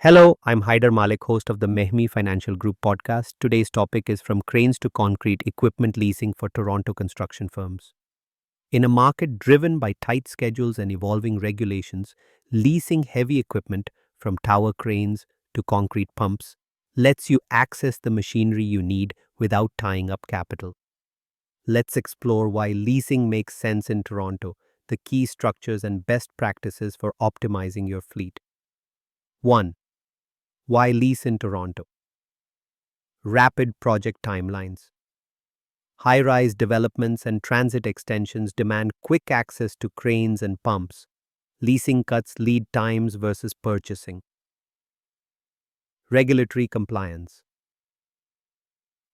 Hello, I'm Haider Malik, host of the Mehmi Financial Group podcast. Today's topic is from cranes to concrete equipment leasing for Toronto construction firms. In a market driven by tight schedules and evolving regulations, leasing heavy equipment from tower cranes to concrete pumps lets you access the machinery you need without tying up capital. Let's explore why leasing makes sense in Toronto, the key structures and best practices for optimizing your fleet. 1. Why lease in Toronto? Rapid project timelines. High rise developments and transit extensions demand quick access to cranes and pumps. Leasing cuts lead times versus purchasing. Regulatory compliance.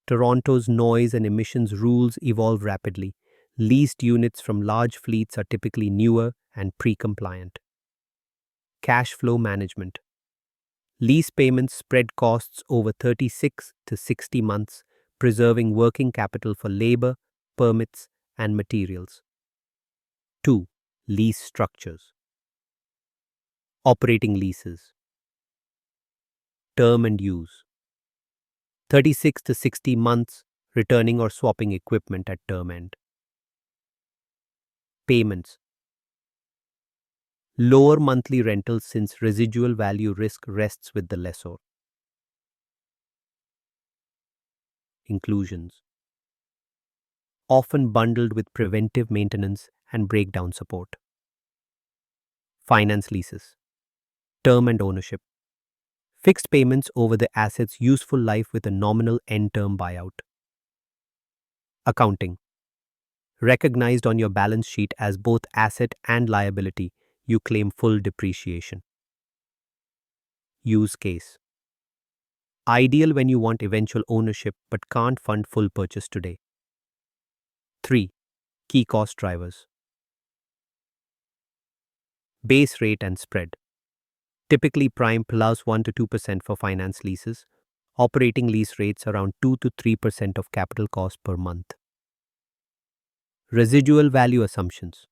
Toronto's noise and emissions rules evolve rapidly. Leased units from large fleets are typically newer and pre-compliant. Cash flow management. Lease payments spread costs over 36 to 60 months, preserving working capital for labor, permits, and materials. 2. Lease structures. Operating leases. Term and use. 36 to 60 months, returning or swapping equipment at term end. Payments. Lower monthly rentals since residual value risk rests with the lessor. Inclusions. Often bundled with preventive maintenance and breakdown support. Finance leases. Term and ownership. Fixed payments over the asset's useful life with a nominal end-term buyout. Accounting. Recognized on your balance sheet as both asset and liability, you claim full depreciation. Use case. Ideal when you want eventual ownership but can't fund full purchase today. 3. Key cost drivers. Base rate and spread. Typically prime plus 1 to 2% for finance leases. Operating lease rates around 2 to 3% of capital cost per month. Residual value assumptions.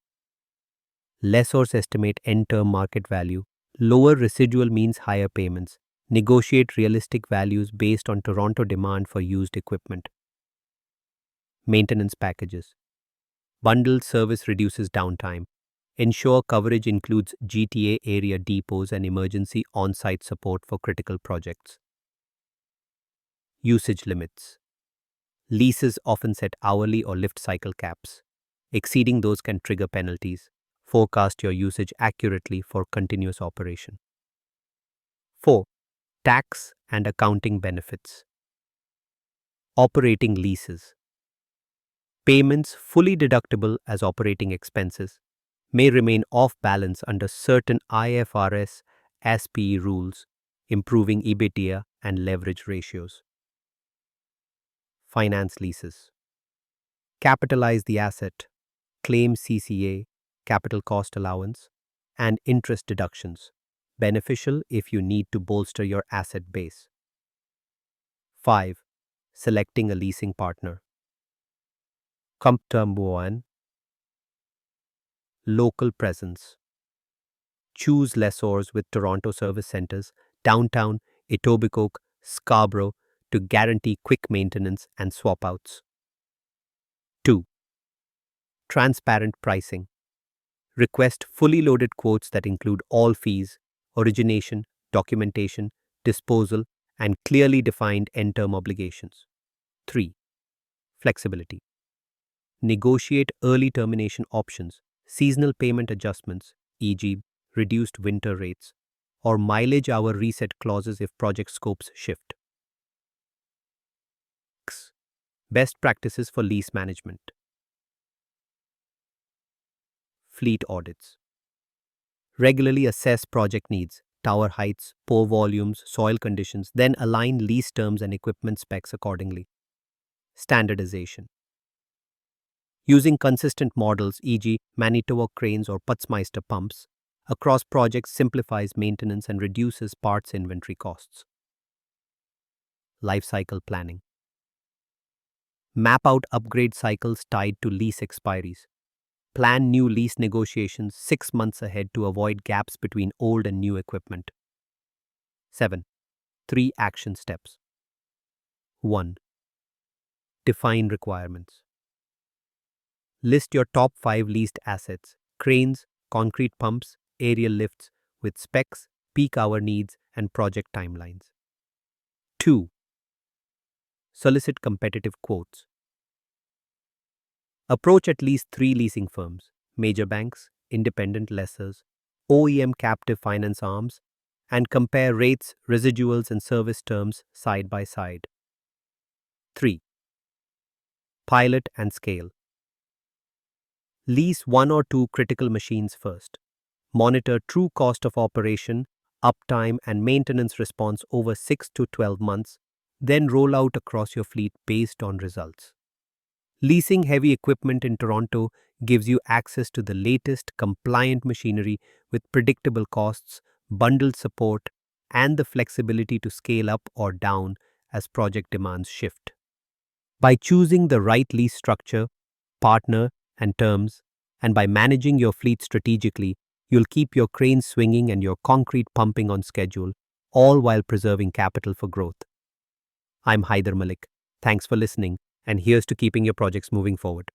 Lessors estimate end-term market value. Lower residual means higher payments. Negotiate realistic values based on Toronto demand for used equipment. Maintenance packages. Bundled service reduces downtime. Ensure coverage includes GTA area depots and emergency on-site support for critical projects. Usage limits. Leases often set hourly or lift cycle caps. Exceeding those can trigger penalties. Forecast your usage accurately for continuous operation. 4. Tax and accounting benefits. Operating leases. Payments fully deductible as operating expenses may remain off balance under certain IFRS SPE rules, improving EBITDA and leverage ratios. Finance leases. Capitalize the asset, claim CCA, capital cost allowance, and interest deductions, beneficial if you need to bolster your asset base. 5. Selecting a leasing partner. Compactors. Local presence. Choose lessors with Toronto service centers, downtown, Etobicoke, Scarborough to guarantee quick maintenance and swap outs. 2. Transparent pricing. Request fully loaded quotes that include all fees, origination, documentation, disposal, and clearly defined end-term obligations. 3. Flexibility. Negotiate early termination options, seasonal payment adjustments, e.g., reduced winter rates, or mileage hour reset clauses if project scopes shift. Best practices for lease management. Fleet audits. Regularly assess project needs, tower heights, pour volumes, soil conditions, then align lease terms and equipment specs accordingly. Standardization. Using consistent models, e.g., Manitowoc cranes or Putzmeister pumps, across projects simplifies maintenance and reduces parts inventory costs. Lifecycle planning. Map out upgrade cycles tied to lease expiries. Plan new lease negotiations 6 months ahead to avoid gaps between old and new equipment. 7. 3 action steps. 1. Define requirements. List your top 5 leased assets: cranes, concrete pumps, aerial lifts, with specs, peak hour needs, and project timelines. 2. Solicit competitive quotes. Approach at least 3 leasing firms: major banks, independent lessors, OEM captive finance arms, and compare rates, residuals, and service terms side by side. 3. Pilot and scale. Lease 1 or 2 critical machines first. Monitor true cost of operation, uptime, and maintenance response over 6 to 12 months, then roll out across your fleet based on results. Leasing heavy equipment in Toronto gives you access to the latest compliant machinery with predictable costs, bundled support, and the flexibility to scale up or down as project demands shift. By choosing the right lease structure, partner, and terms, and by managing your fleet strategically, you'll keep your cranes swinging and your concrete pumping on schedule, all while preserving capital for growth. I'm Haider Malik. Thanks for listening, and here's to keeping your projects moving forward.